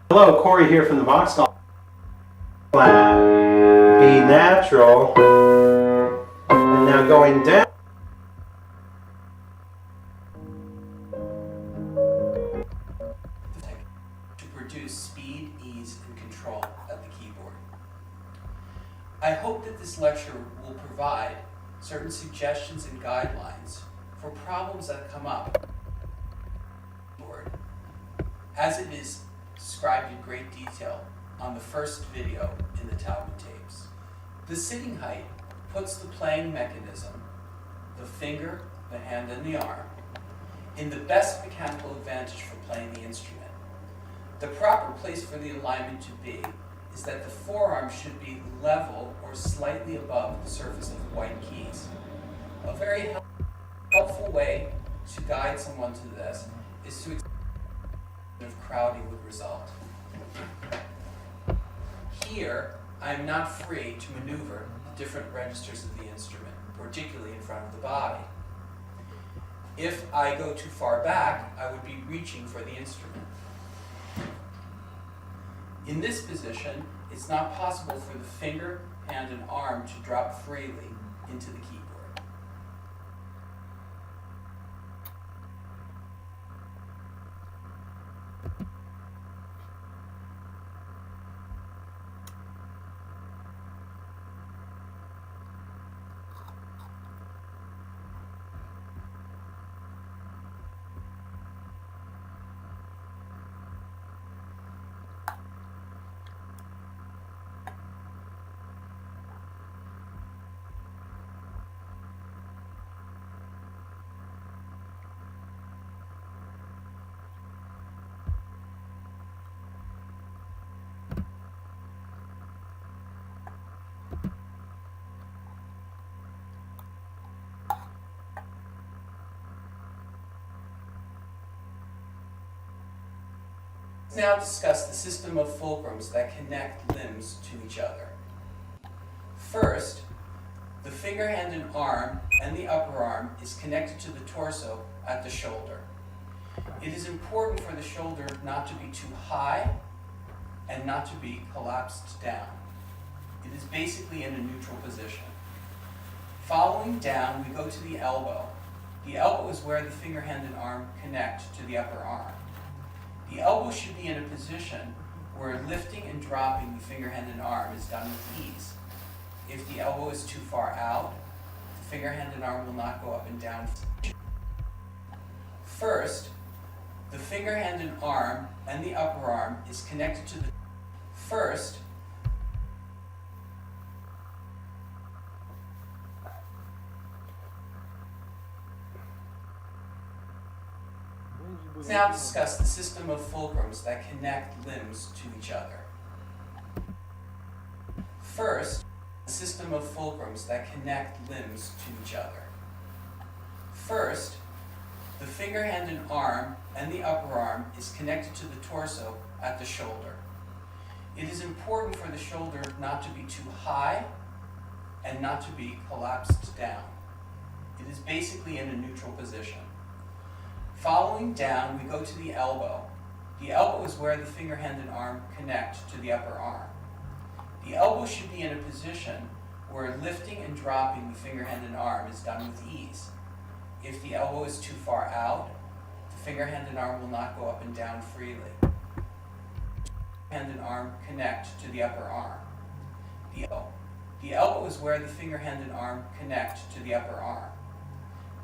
Hello, Corey here from the Vauxhall Lab. Be natural. And now going down. To produce speed, ease, and control at the keyboard. I hope that this lecture will provide certain suggestions and guidelines for problems that come up as it is described in great detail on the first video in the Talbot tapes. The sitting height puts the playing mechanism, the finger, the hand, and the arm, in the best mechanical advantage for playing the instrument. The proper place for the alignment to be is that the forearm should be level or slightly above the surface of the white keys. A very helpful way to guide someone to this is to of crowding would result. Here, I am not free to maneuver the different registers of the instrument, particularly in front of the body. If I go too far back, I would be reaching for the instrument. In this position, it's not possible for the finger, hand, and arm to drop freely into the keyboard. Let's now discuss the system of fulcrums that connect limbs to each other. First, the finger, hand, and arm and the upper arm is connected to the torso at the shoulder. It is important for the shoulder not to be too high and not to be collapsed down. It is basically in a neutral position. Following down, we go to the elbow. The elbow is where the finger, hand, and arm connect to the upper arm. The elbow should be in a position where lifting and dropping the finger, hand, and arm is done with ease. If the elbow is too far out, the finger, hand, and arm will not go up and down. First, the finger, hand, and arm and the upper arm is connected to the first. Let's now discuss the system of fulcrums that connect limbs to each other. First, the system of fulcrums that connect limbs to each other. First, the finger, hand, and arm and the upper arm is connected to the torso at the shoulder. It is important for the shoulder not to be too high and not to be collapsed down. It is basically in a neutral position. Following down, we go to the elbow. The elbow is where the finger, hand, and arm connect to the upper arm. The elbow should be in a position where lifting and dropping the finger, hand, and arm is done with ease. If the elbow is too far out, the finger, hand, and arm will not go up and down freely. Hand and arm connect to the upper arm. The elbow is where the finger, hand, and arm connect to the upper arm.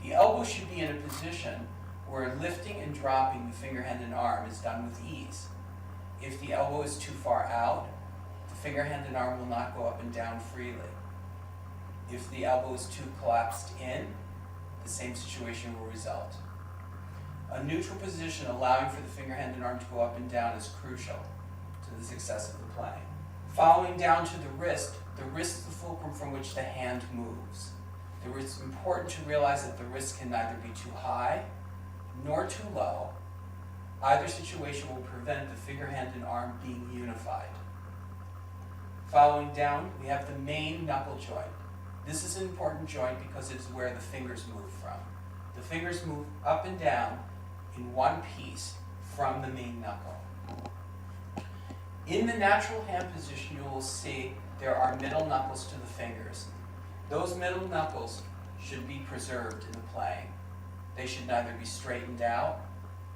The elbow should be in a position where lifting and dropping the finger, hand, and arm is done with ease. If the elbow is too far out, the finger, hand, and arm will not go up and down freely. If the elbow is too collapsed in, the same situation will result. A neutral position allowing for the finger, hand, and arm to go up and down is crucial to the success of the playing. Following down to the wrist is the fulcrum from which the hand moves. It is important to realize that the wrist can neither be too high nor too low. Either situation will prevent the finger, hand, and arm being unified. Following down, we have the main knuckle joint. This is an important joint because it is where the fingers move from. The fingers move up and down in one piece from the main knuckle. In the natural hand position, you will see there are middle knuckles to the fingers. Those middle knuckles should be preserved in the playing. They should neither be straightened out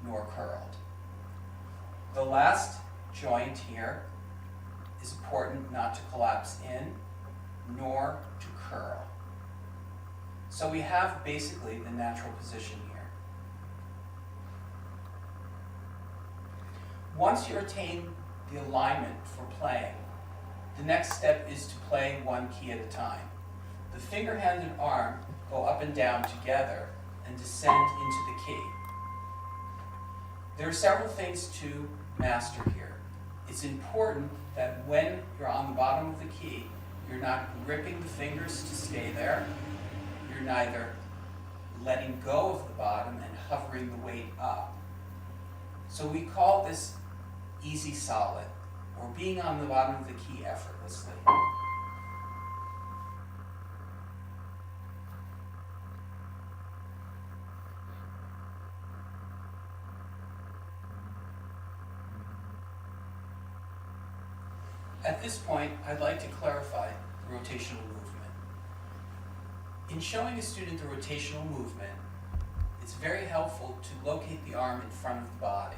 nor curled. The last joint here is important not to collapse in nor to curl. So we have basically the natural position here. Once you attain the alignment for playing, the next step is to play one key at a time. The finger, hand, and arm go up and down together and descend into the key. There are several things to master here. It's important that when you're on the bottom of the key, you're not gripping the fingers to stay there. You're neither letting go of the bottom and hovering the weight up. So we call this easy solid, or being on the bottom of the key effortlessly. At this point, I'd like to clarify the rotational movement. In showing a student the rotational movement, it's very helpful to locate the arm in front of the body.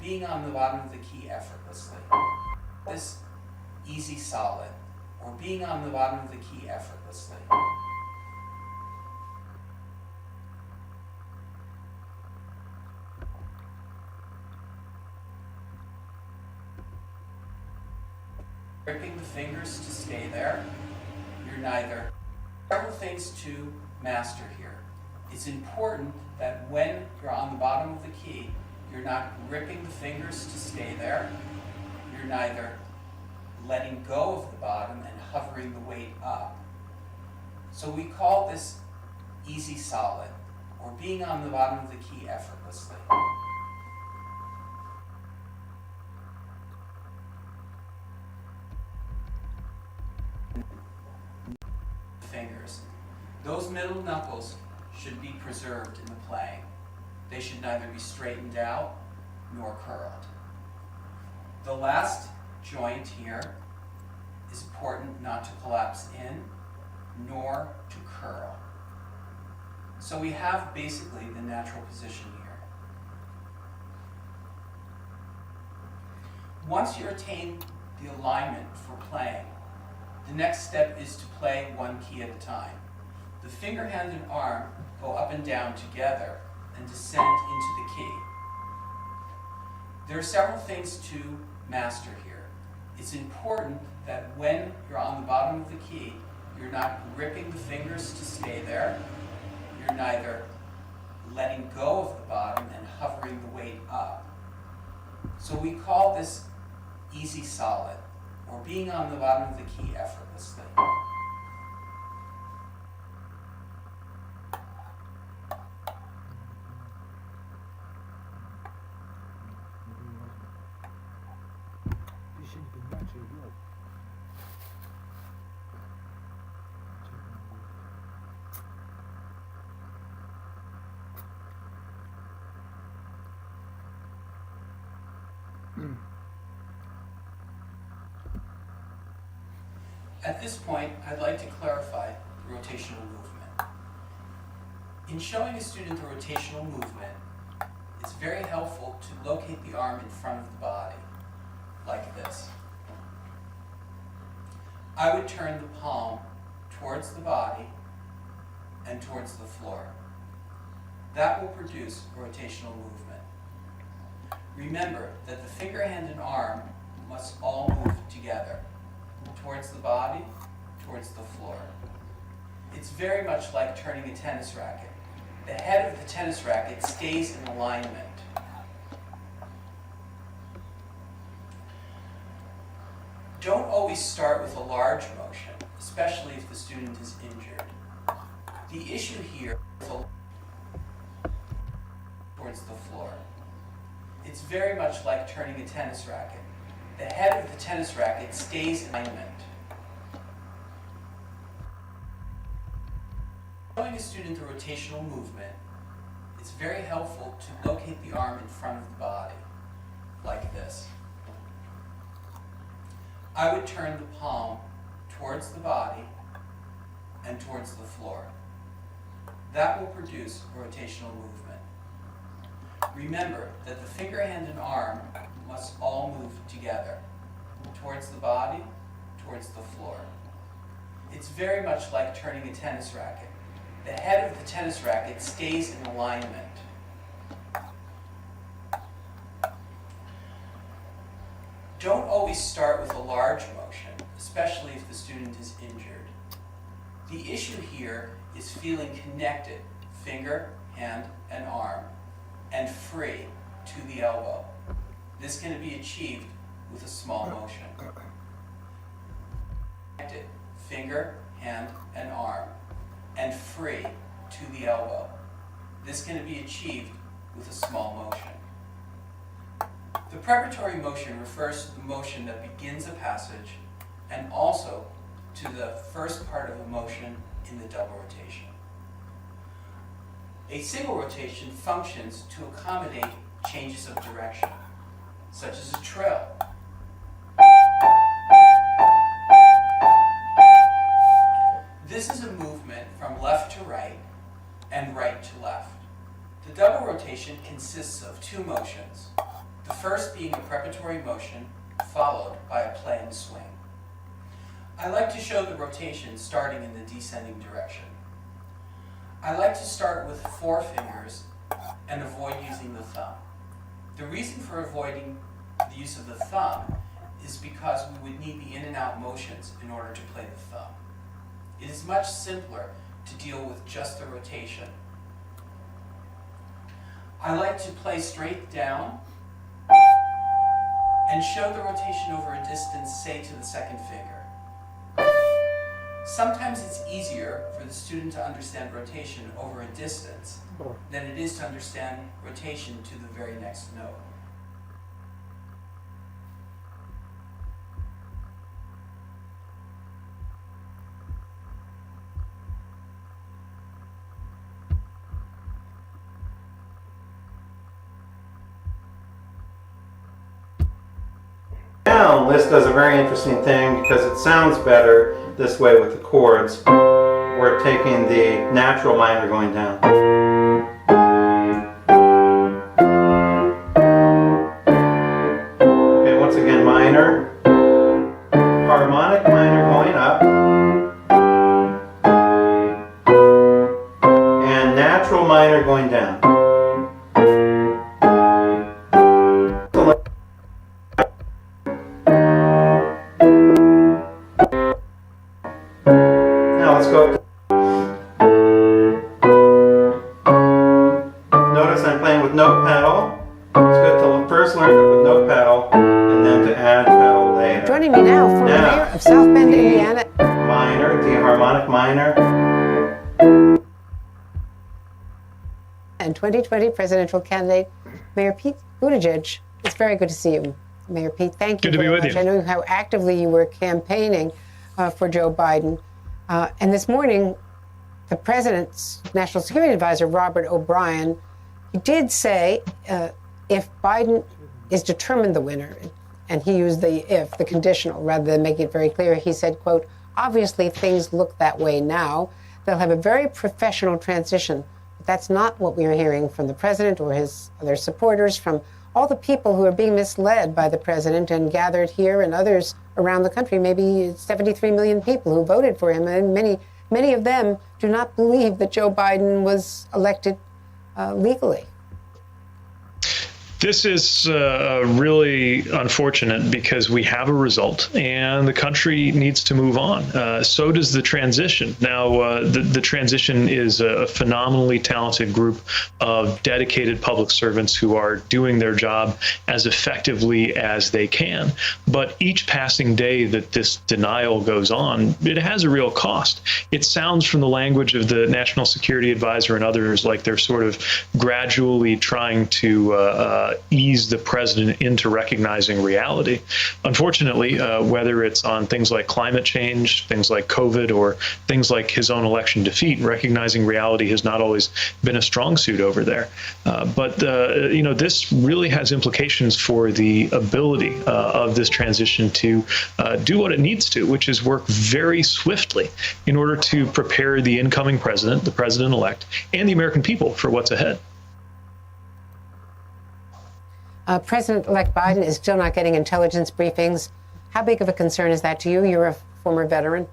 Being on the bottom of the key effortlessly. This easy solid, or being on the bottom of the key effortlessly. Gripping the fingers to stay there. You're neither. Several things to master here. It's important that when you're on the bottom of the key, you're not gripping the fingers to stay there. You're neither letting go of the bottom and hovering the weight up. So we call this easy solid, or being on the bottom of the key effortlessly. Fingers. Those middle knuckles should be preserved in the playing. They should neither be straightened out nor curled. The last joint here is important not to collapse in nor to curl. So we have basically the natural position here. Once you attain the alignment for playing, the next step is to play one key at a time. The finger, hand, and arm go up and down together and descend into the key. There are several things to master here. It's important that when you're on the bottom of the key, you're not gripping the fingers to stay there. You're neither letting go of the bottom and hovering the weight up. So we call this easy solid, or being on the bottom of the key effortlessly. At this point, I'd like to clarify the rotational movement. In showing a student the rotational movement, it's very helpful to locate the arm in front of the body, like this. I would turn the palm towards the body and towards the floor. That will produce a rotational movement. Remember that the finger, hand, and arm must all move together, towards the body, towards the floor. It's very much like turning a tennis racket. The head of the tennis racket stays in alignment. Don't always start with a large motion, especially if the student is injured. The issue here is towards the floor. It's very much like turning a tennis racket. The head of the tennis racket stays in alignment. Showing a student the rotational movement, it's very helpful to locate the arm in front of the body, like this. I would turn the palm towards the body and towards the floor. That will produce rotational movement. Remember that the finger, hand, and arm must all move together, towards the body, towards the floor. It's very much like turning a tennis racket. The head of the tennis racket stays in alignment. Don't always start with a large motion, especially if the student is injured. The issue here is feeling connected, finger, hand, and arm, and free to the elbow. This can be achieved with a small motion. Connected, finger, hand, and arm, and free to the elbow. This can be achieved with a small motion. The preparatory motion refers to the motion that begins a passage and also to the first part of a motion in the double rotation. A single rotation functions to accommodate changes of direction, such as a trill. This is a movement from left to right and right to left. The double rotation consists of two motions, the first being a preparatory motion followed by a planned swing. I like to show the rotation starting in the descending direction. I like to start with 4 fingers and avoid using the thumb. The reason for avoiding the use of the thumb is because we would need the in and out motions in order to play the thumb. It is much simpler to deal with just the rotation. I like to play straight down and show the rotation over a distance, say to the second finger. Sometimes it's easier for the student to understand rotation over a distance than it is to understand rotation to the very next note. Down list does a very interesting thing because it sounds better this way with the chords. We're taking the natural minor going down. Okay, once again minor, harmonic minor going up, and natural minor going down. Notice I'm playing with note pedal. It's good to first learn it with note pedal and then to add pedal later. Joining me now, former mayor of South Bend, Indiana. Minor, the harmonic minor. And 2020 presidential candidate, Mayor Pete Buttigieg. It's very good to see you, Mayor Pete. Thank you Good to be very with much. you. I know how actively you were campaigning for Joe Biden. And this morning, the president's national security advisor, Robert O'Brien, he did say if Biden is determined the winner, and he used the conditional, rather than making it very clear, he said, quote, obviously things look that way now. They'll have a very professional transition. But that's not what we are hearing from the president or his other supporters, from all the people who are being misled by the president and gathered here and others around the country, maybe 73 million people who voted for him, and many of them do not believe that Joe Biden was elected legally. This is really unfortunate because we have a result and the country needs to move on. So does the transition. Now, the transition is a phenomenally talented group of dedicated public servants who are doing their job as effectively as they can. But each passing day that this denial goes on, it has a real cost. It sounds from the language of the National Security Advisor and others like they're sort of gradually trying to ease the president into recognizing reality. Unfortunately, whether it's on things like climate change, things like COVID, or things like his own election defeat, recognizing reality has not always been a strong suit over there. But this really has implications for the ability of this transition to do what it needs to, which is work very swiftly in order to prepare the incoming president, the president-elect, and the American people for what's ahead. President-elect Biden is still not getting intelligence briefings. How big of a concern is that to you? You're a former veteran.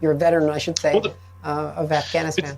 You're a veteran, I should say, of Afghanistan.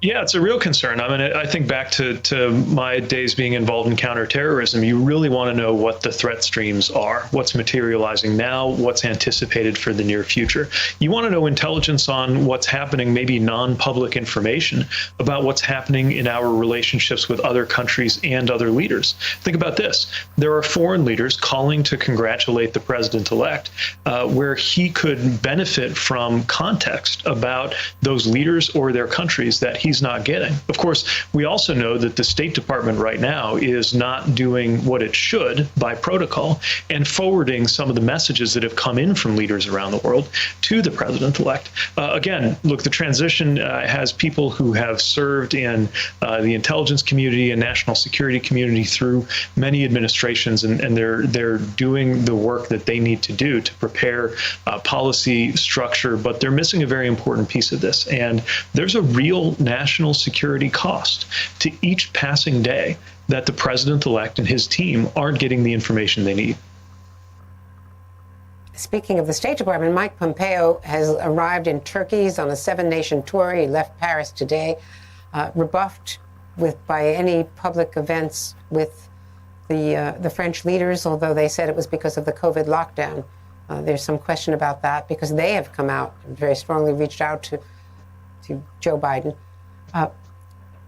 It's a real concern. I mean, I think back to my days being involved in counterterrorism. You really want to know what the threat streams are, what's materializing now, what's anticipated for the near future. You want to know intelligence on what's happening, maybe non-public information about what's happening in our relationships with other countries and other leaders. Think about this. There are foreign leaders calling to congratulate the president-elect, where he could benefit from context about those leaders or their countries that he's not getting. Of course, we also know that the State Department right now is not doing what it should by protocol and forwarding some of the messages that have come in from leaders around the world to the president-elect. Again, look, the transition has people who have served in the intelligence community and national security community through many administrations, and they're doing the work that they need to do to prepare policy structure, but they're missing a very important piece of this. And there's a real national security cost to each passing day that the president-elect and his team aren't getting the information they need. Speaking of the State Department, Mike Pompeo has arrived in Turkey. He's on a 7-nation tour. He left Paris today, rebuffed by any public events with the French leaders, although they said it was because of the COVID lockdown. There's some question about that because they have come out and very strongly reached out to Joe Biden.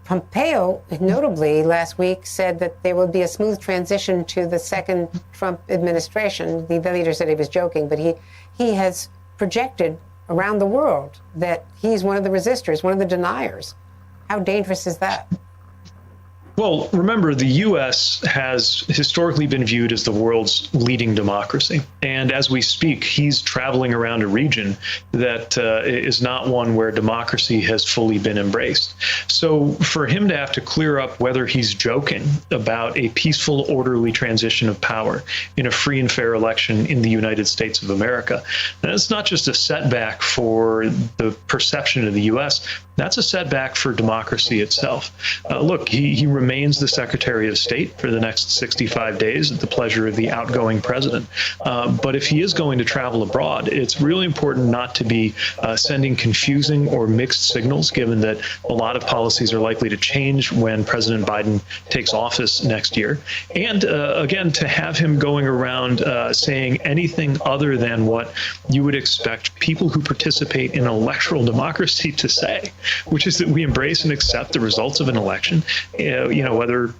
Pompeo, notably, last week said that there will be a smooth transition to the second Trump administration. The leader said he was joking, but he has projected around the world that he's one of the resistors, one of the deniers. How dangerous is that? Well, remember, the U.S. has historically been viewed as the world's leading democracy. And as we speak, he's traveling around a region that is not one where democracy has fully been embraced. So for him to have to clear up whether he's joking about a peaceful, orderly transition of power in a free and fair election in the United States of America, that's not just a setback for the perception of the U.S., that's a setback for democracy itself. Look, he remains the Secretary of State for the next 65 days at the pleasure of the outgoing president. But if he is going to travel abroad, it's really important not to be sending confusing or mixed signals, given that a lot of policies are likely to change when President Biden takes office next year. And again, to have him going around saying anything other than what you would expect people who participate in electoral democracy to say, which is that we embrace and accept the results of an election, whether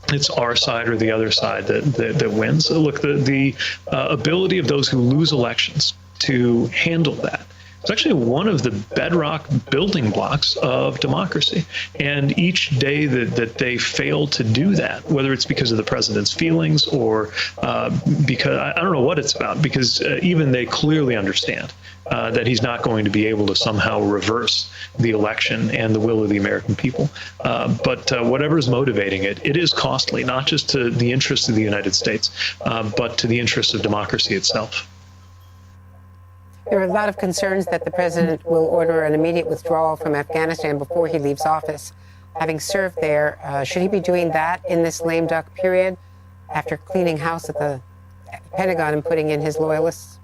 it's our side or the other side that wins. So look, the ability of those who lose elections to handle that, it's actually one of the bedrock building blocks of democracy. And each day that they fail to do that, whether it's because of the president's feelings or because I don't know what it's about, because even they clearly understand that he's not going to be able to somehow reverse the election and the will of the American people. But whatever is motivating it, it is costly, not just to the interests of the United States, but to the interests of democracy itself. There are a lot of concerns that the president will order an immediate withdrawal from Afghanistan before he leaves office. Having served there, should he be doing that in this lame duck period after cleaning house at the Pentagon and putting in his loyalists?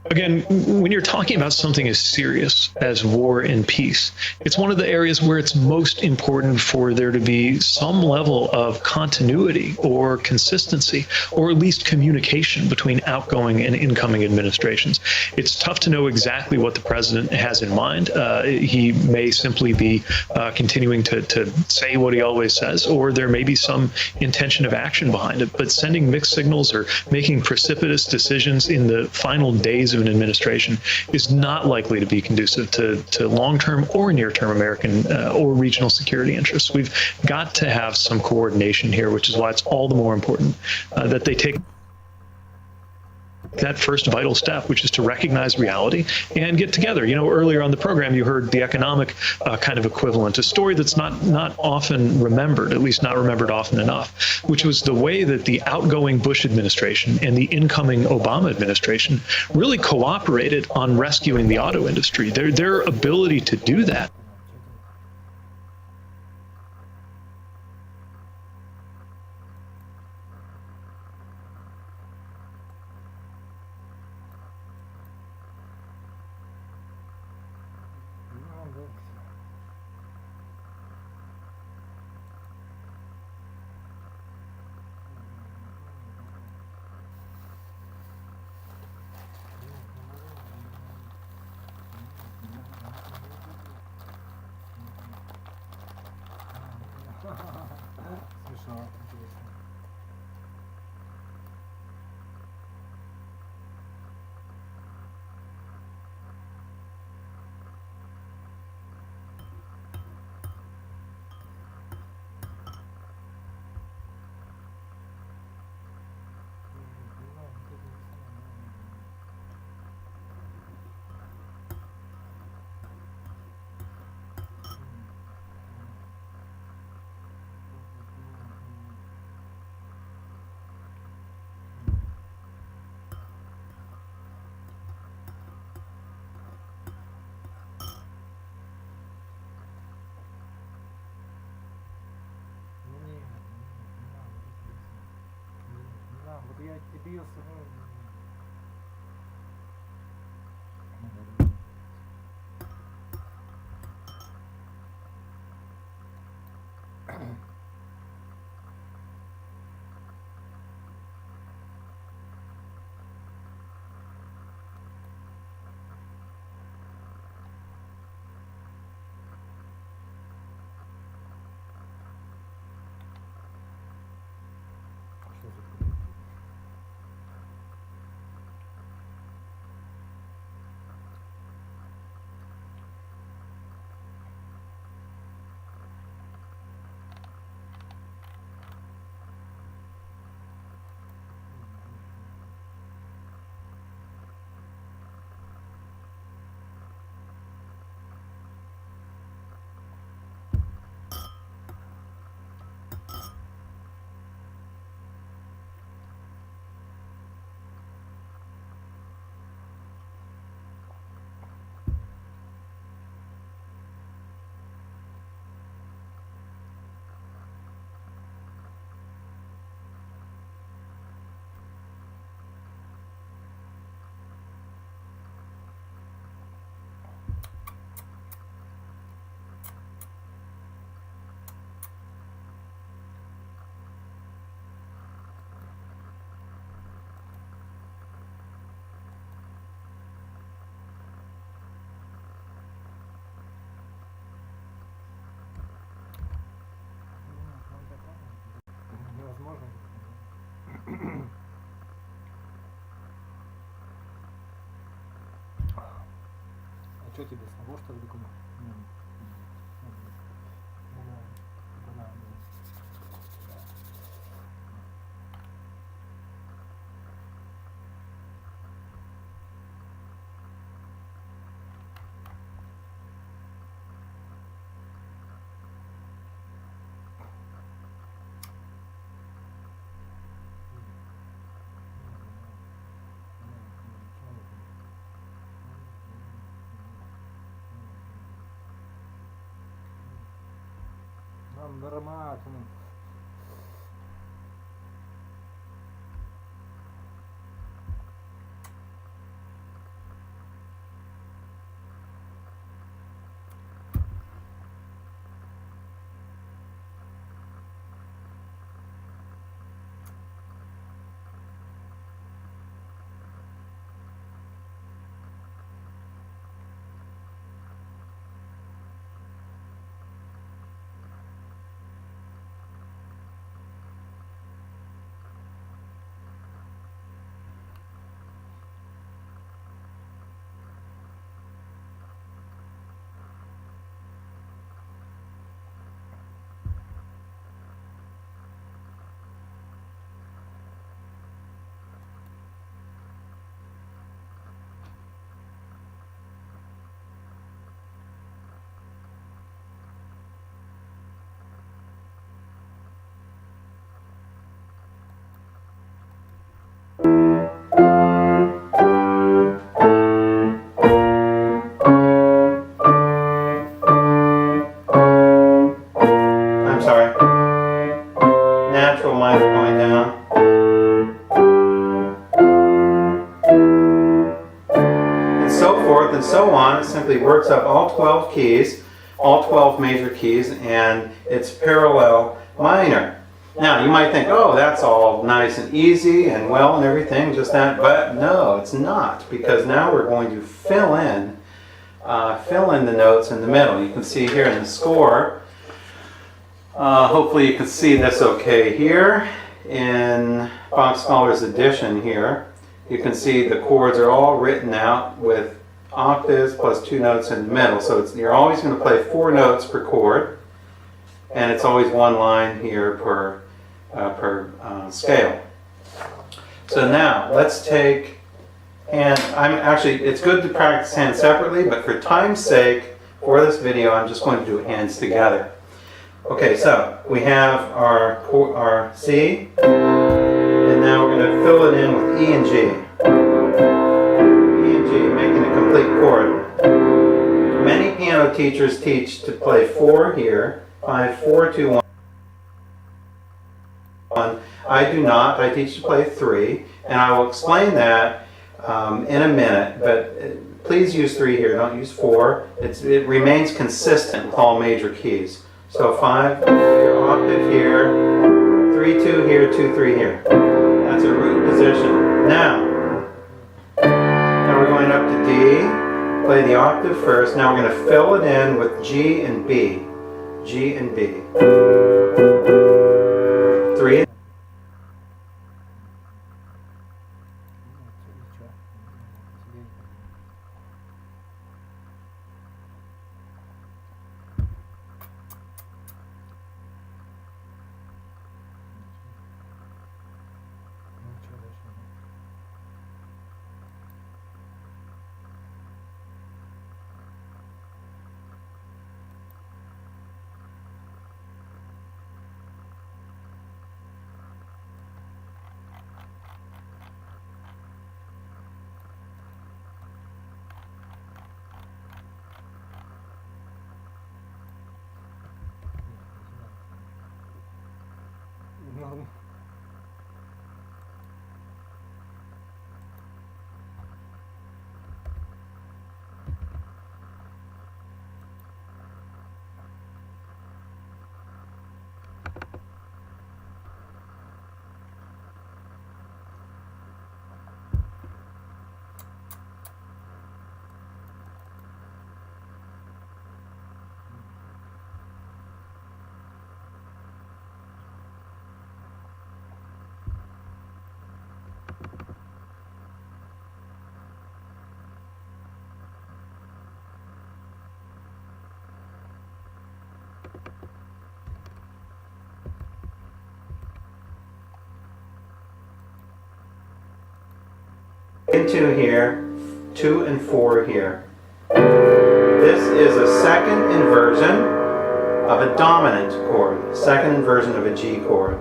Again, when you're talking about something as serious as war and peace, it's one of the areas where it's most important for there to be some level of continuity or consistency, or at least communication between outgoing and incoming administrations. It's tough to know exactly what the president has in mind. He may simply be continuing to say what he always says, or there may be some intention of action behind it. But sending mixed signals or making precipitous decisions in the final days of an administration is not likely to be conducive to long-term or near-term American or regional security interests. We've got to have some coordination here, which is why it's all the more important that they take that first vital step, which is to recognize reality and get together. You know, earlier on the program, you heard the economic kind of equivalent, a story that's not often remembered, at least not remembered often enough, which was the way that the outgoing Bush administration and the incoming Obama administration really cooperated on rescuing the auto industry. Their ability to do that Смешно, интересно. Вот я тебе невозможно. А что тебе, с того что ли документ? Нормально. I'm sorry. Natural minor going down. And so forth and so on. It simply works up all 12 keys, all 12 major keys, and it's parallel minor. Now, you might think, oh, that's all nice and easy and well and everything, just that, but no, it's not, because now we're going to fill in the notes in the middle. You can see here in the score, hopefully you can see this okay here. In Bach Scholar's edition here, you can see the chords are all written out with octaves plus 2 notes in the middle. So you're always going to play 4 notes per chord, and it's always 1 line here per scale. So now let's take, and it's good to practice hands separately, but for time's sake, for this video, I'm just going to do hands together. Okay, so we have our C, and now we're going to fill it in with E and G. E and G, making a complete chord. Many piano teachers teach to play 4 here, 5, 4, 2, 1. I do not. I teach to play 3, and I will explain that in a minute, but please use 3 here, don't use 4. It remains consistent with all major keys. So 5, your octave here, 3, 2 here, 2, 3 here. That's a root position. Now we're going up to D, play the octave first. Now we're going to fill it in with G and B. G and B. 3. And 2 here, 2 and 4 here. This is a second inversion of a dominant chord, second inversion of a G chord.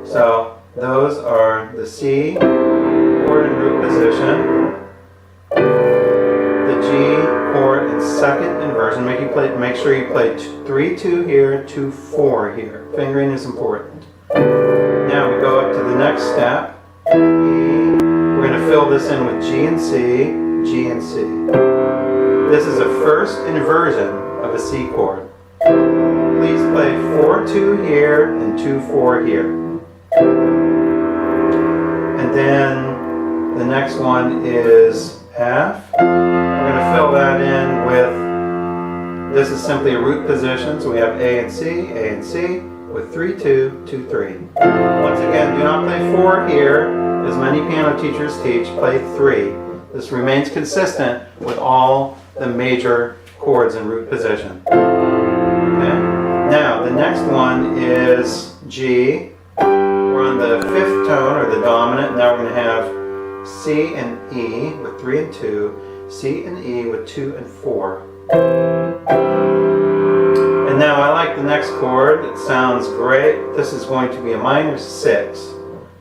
So those are the C chord in root position, the G chord in second inversion. Make sure you play 3, 2 here, 2, 4 here. Fingering is important. Now we go up to the next step. E. We're going to fill this in with G and C, G and C. This is a first inversion of a C chord. Please play 4, 2 here and 2, 4 here. And then the next one is F. We're going to fill that in with, this is simply a root position, so we have A and C, with 3, 2, 2, 3. Once again, do not play 4 here. As many piano teachers teach, play 3. This remains consistent with all the major chords in root position. Okay? Now, the next one is G. We're on the 5th tone, or the dominant. Now we're going to have C and E with 3 and 2, C and E with 2 and 4. And now I like the next chord. It sounds great. This is going to be a minor 6.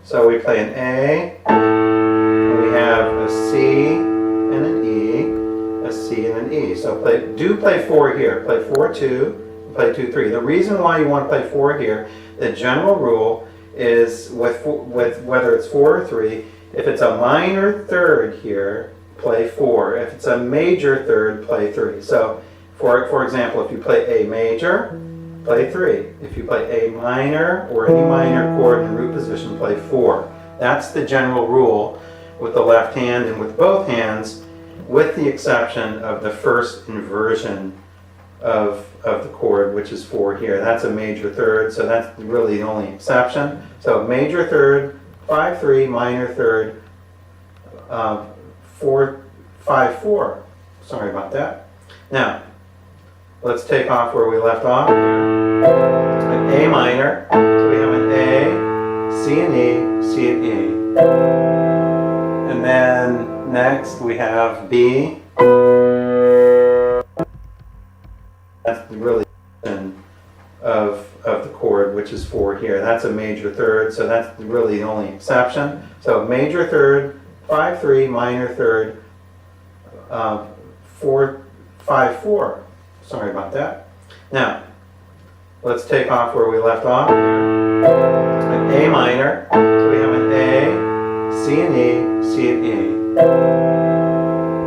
So we play an A, and we have a C and an E, a C and an E. So do play 4 here. Play 4, 2, play 2, 3. The reason why you want to play 4 here, the general rule is with whether it's 4 or 3, if it's a minor third here, play 4. If it's a major third, play 3. So, for example, if you play A major, play 3. If you play A minor or any minor chord in root position, play 4. That's the general rule with the left hand and with both hands, with the exception of the first inversion of the chord, which is 4 here. That's a major third, so that's really the only exception. So major third, 5-3, minor third, 4-5-4. Sorry about that. Now, let's take off where we left off. An A minor, so we have an A, C and E, C and E. And then next we have B. That's really of the chord, which is 4 here. That's a major third, so that's really the only exception. So major third, 5-3, minor third, 4-5-4. Sorry about that. Now, let's take off where we left off. An A minor, so we have an A, C and E, C and E.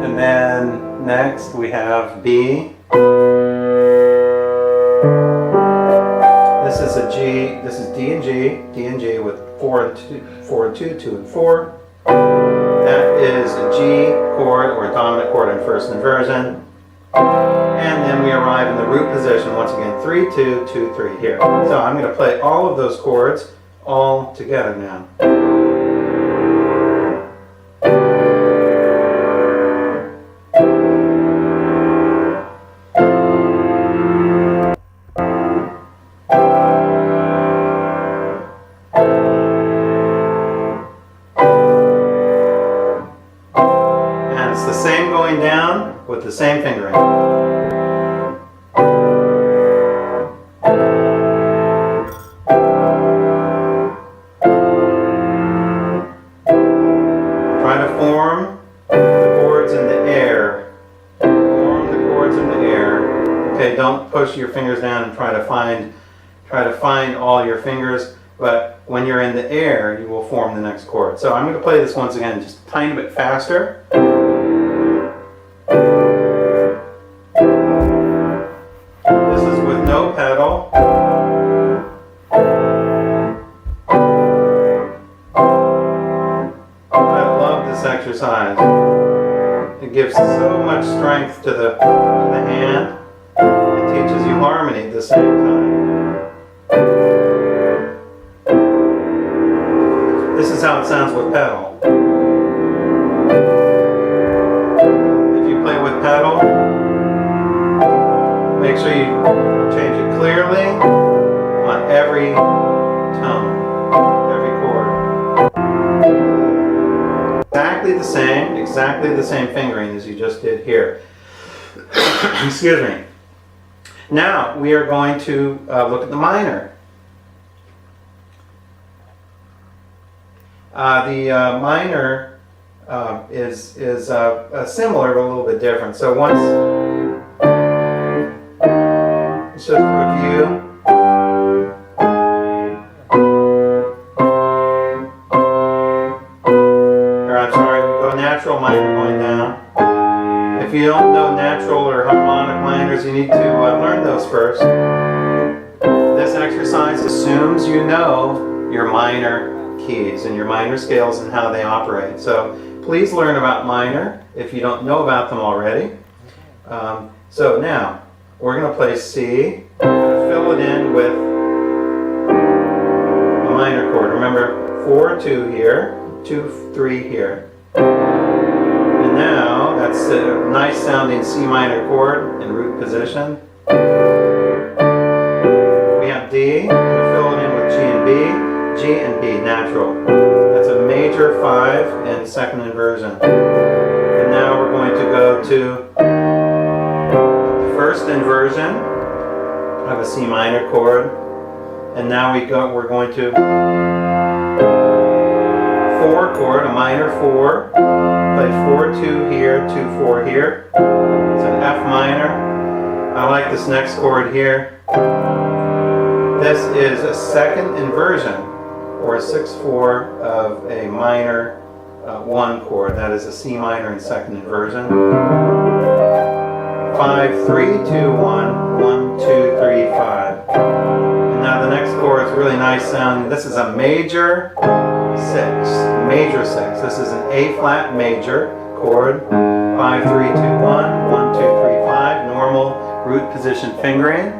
And then next we have B. This is a G, this is D and G with 4 and 2, 2 and 4. That is a G chord or a dominant chord in first inversion. And then we arrive in the root position, once again, 3, 2, 2, 3 here. So I'm going to play all of those chords all together now. Down with the same fingering. Try to form the chords in the air. Form the chords in the air. Okay, don't push your fingers down and try to find all your fingers, but when you're in the air, you will form the next chord. So I'm going to play this once again, just a tiny bit faster. Pedal. I love this exercise. It gives so much strength to the hand. It teaches you harmony at the same time. This is how it sounds with pedal. If you play with pedal, make sure you change it clearly on every tone, every chord. Exactly the same fingering as you just did here. Excuse me. Now we are going to look at the minor. The minor is similar but a little bit different. So once. Let's just review. Or I'm sorry, go natural minor going down. If you don't know natural or harmonic minors, you need to learn those first. This exercise assumes you know your minor keys and your minor scales and how they operate. So please learn about minor if you don't know about them already. So now, we're going to play C. We're going to fill it in with a minor chord. Remember, 4-2 here, 2-3 here. And now, that's a nice sounding C minor chord in root position. We have D. We're going to fill it in with G and B. G and B, natural. That's a major 5 in second inversion. And now we're going to go to first inversion of a C minor chord, and now we're going to 4 chord, a minor 4, play 4-2 here, 2-4 here. It's an F minor, I like this next chord here. This is a second inversion, or a 6/4 of a minor 1 chord. That is a C minor in second inversion. 5, 3, 2, 1, 1, 2, 3, 5. And now the next chord is really nice sounding. This is a major 6, major 6. This is an A flat major chord. 5, 3, 2, 1, 1, 2, 3, 5. Normal root position fingering.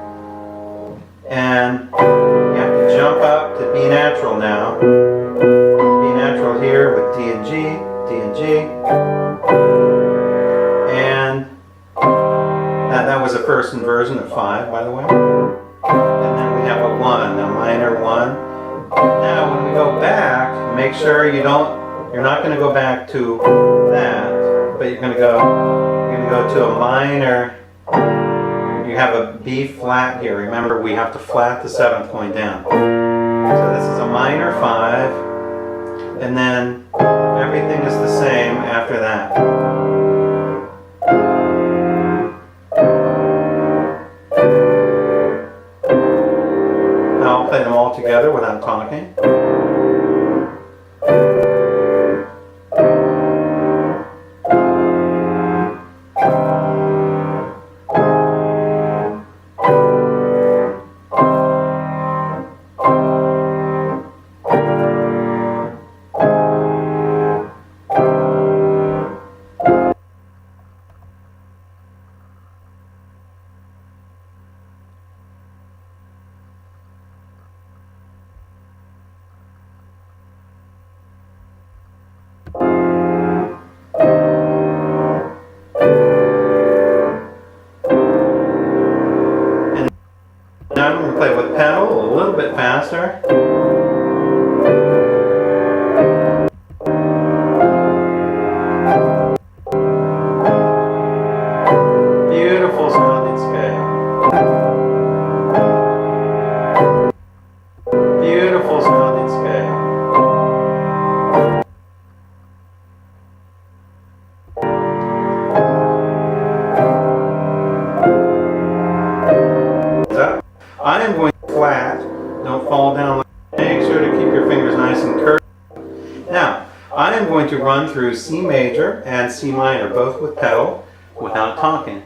And you have to jump up to B natural now. B natural here with D and G, D and G. And that was the first inversion of 5, by the way. And then we have a 1, a minor 1. Now when we go back, make sure you're not going to go back to that, but you're going to go to a minor. You have a B flat here. Remember, we have to flat the 7th point down. So this is a minor 5, and then everything is the same after that. Now I'll play them all together without talking. Now I'm going to play with pedal a little bit faster. Beautiful sounding scale. Beautiful sounding scale. I am going flat, don't fall down. Make sure to keep your fingers nice and curved. Now, I am going to run through C major and C minor, both with pedal, without talking.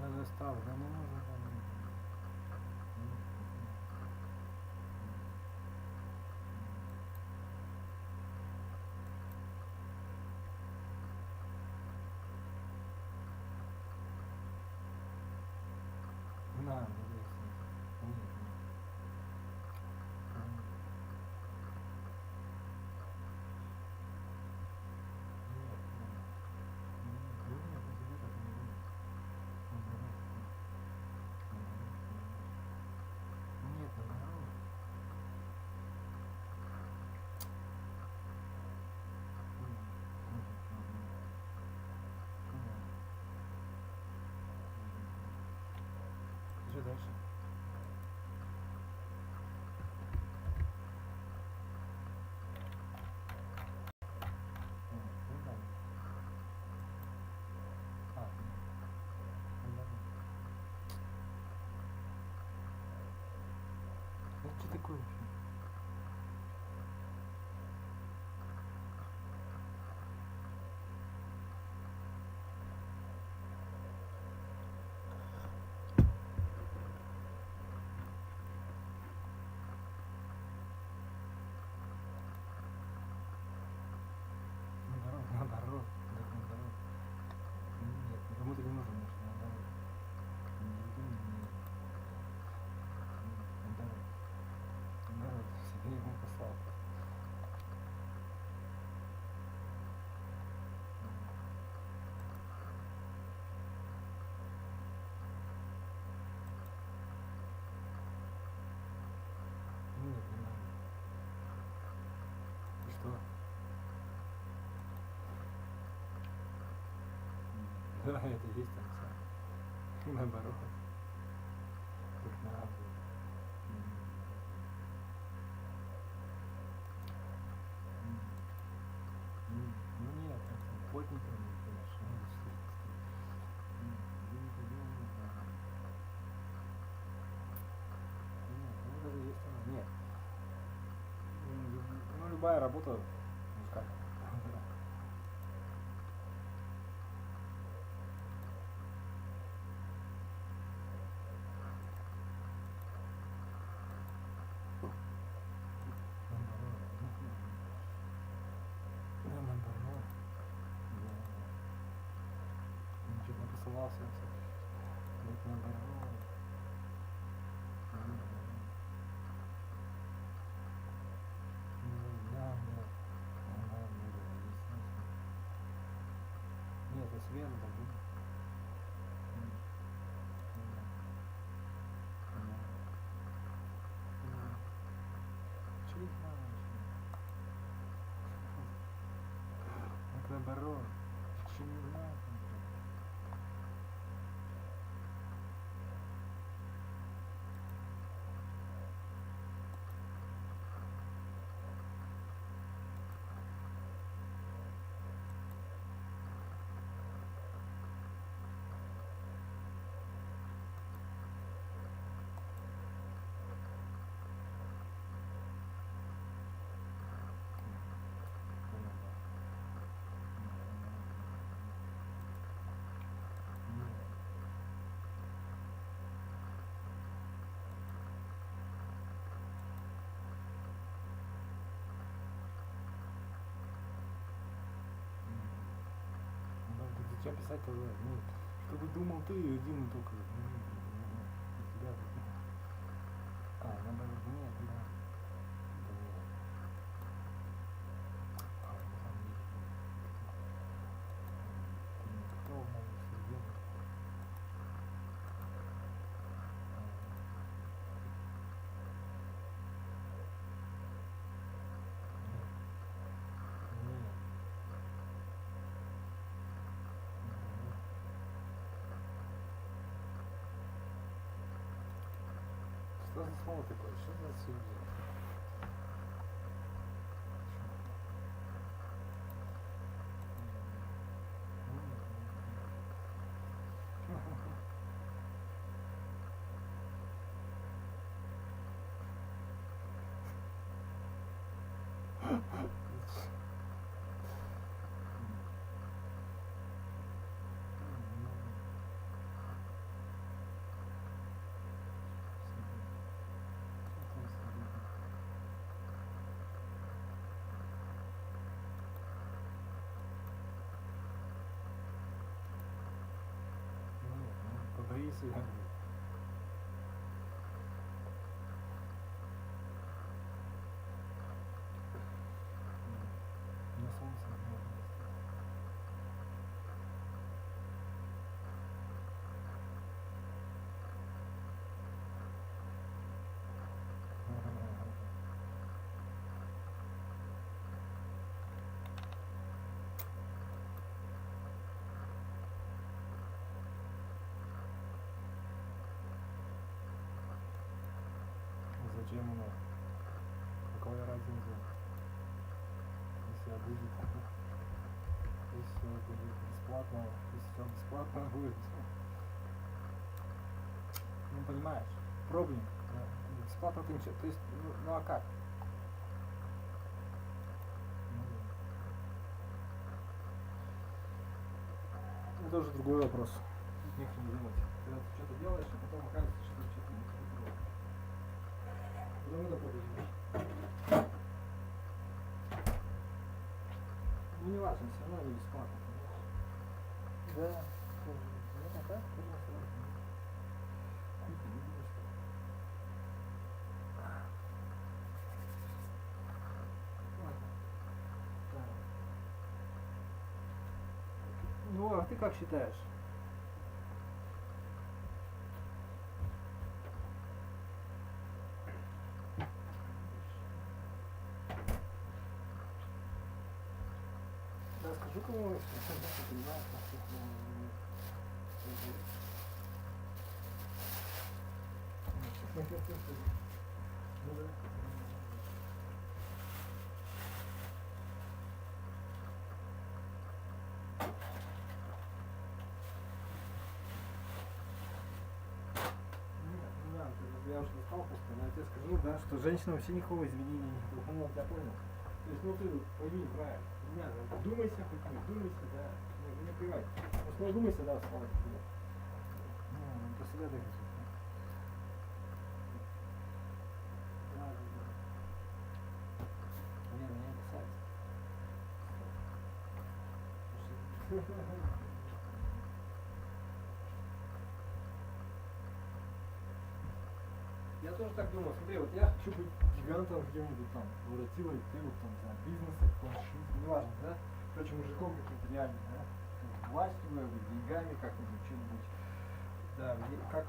Я застав, да не можна там. На, дивись. Ні, ні. Нет, наоборот. Что дальше? Это что такое вообще? Наоборот, так наоборот. Нет, кому-то не нужно, может, наоборот. Наоборот. Что? Да, это есть там сам. Наоборот. Как надо. Ну нет, там плотненько, конечно. Нет, ну даже есть она. Нет. Ну любая работа, ну как. Чуть написался. Вот наоборот. Нет, это свет забыл. Чуть так наоборот. Чуть не знаю. Зачем писать тогда? Ну, чтобы думал ты один и только. Для тебя. Наоборот, нет, да. Да нет. На самом деле, ты никто, может, все делать. Нет. Что за слово такое? Что за сюжет? Побои себя. На солнце можно. Зачем оно? Какая разница? Если будет, если все будет бесплатно, если все бесплатно будет. Ну понимаешь, пробник, да. Бесплатно ты ничего, то есть, ну а как? Это уже другой вопрос. Тут не думать. Когда ты что-то делаешь, а потом оказывается, что ты что-то не делаешь. Завода победишь. Ну не важно, все равно не бесплатно. Да. Ну так, тоже все равно. Ну, а ты как считаешь? Жукова, понимаешь, ну да. Да, я уже достал просто, но я тебе скажу, да, что женщина вообще никакого извинения не выполняла, я понял. То есть, ну ты пойми правильно. Не надо, думайся, хоть не думайся, да. Не плевать. Просто не думайся, да, слава тебе. Ну, до себя дорисуй. Да, да, да. Не, меня касается. Я тоже так думал, смотри, вот я хочу быть гигантом где-нибудь там, воротилой, ты вот там, не знаю, бизнеса, какого-нибудь, неважно, да? Короче, мужиком каким-то реальным, да? Властью, деньгами, как-нибудь, что-нибудь. Да, как,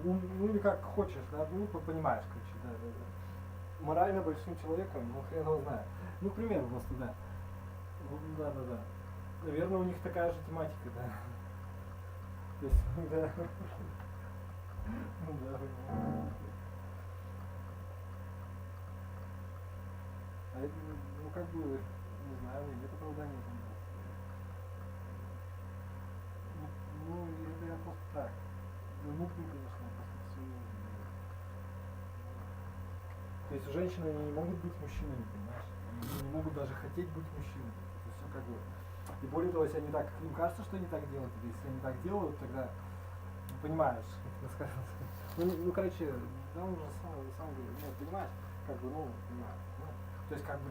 ну или как хочешь, да, ну понимаешь, короче, да, да, да. Морально большим человеком, ну хрен его знает. Ну, к примеру, просто, да. Ну, да, да, да. Наверное, у них такая же тематика, да. То есть, да. Ну да, а это, ну как бы, не знаю, нет оправдания там. Ну, это я просто так. Ну, конечно, просто все. То есть женщины не могут быть мужчинами, понимаешь? Они не могут даже хотеть быть мужчинами. Это все как бы. И более того, если они так, им кажется, что они так делают, или если они так делают, тогда ну, понимаешь, как это сказать. Ну, короче, да, он же сам говорит, нет, понимаешь, как бы, ну, понимаешь, ну, то есть как бы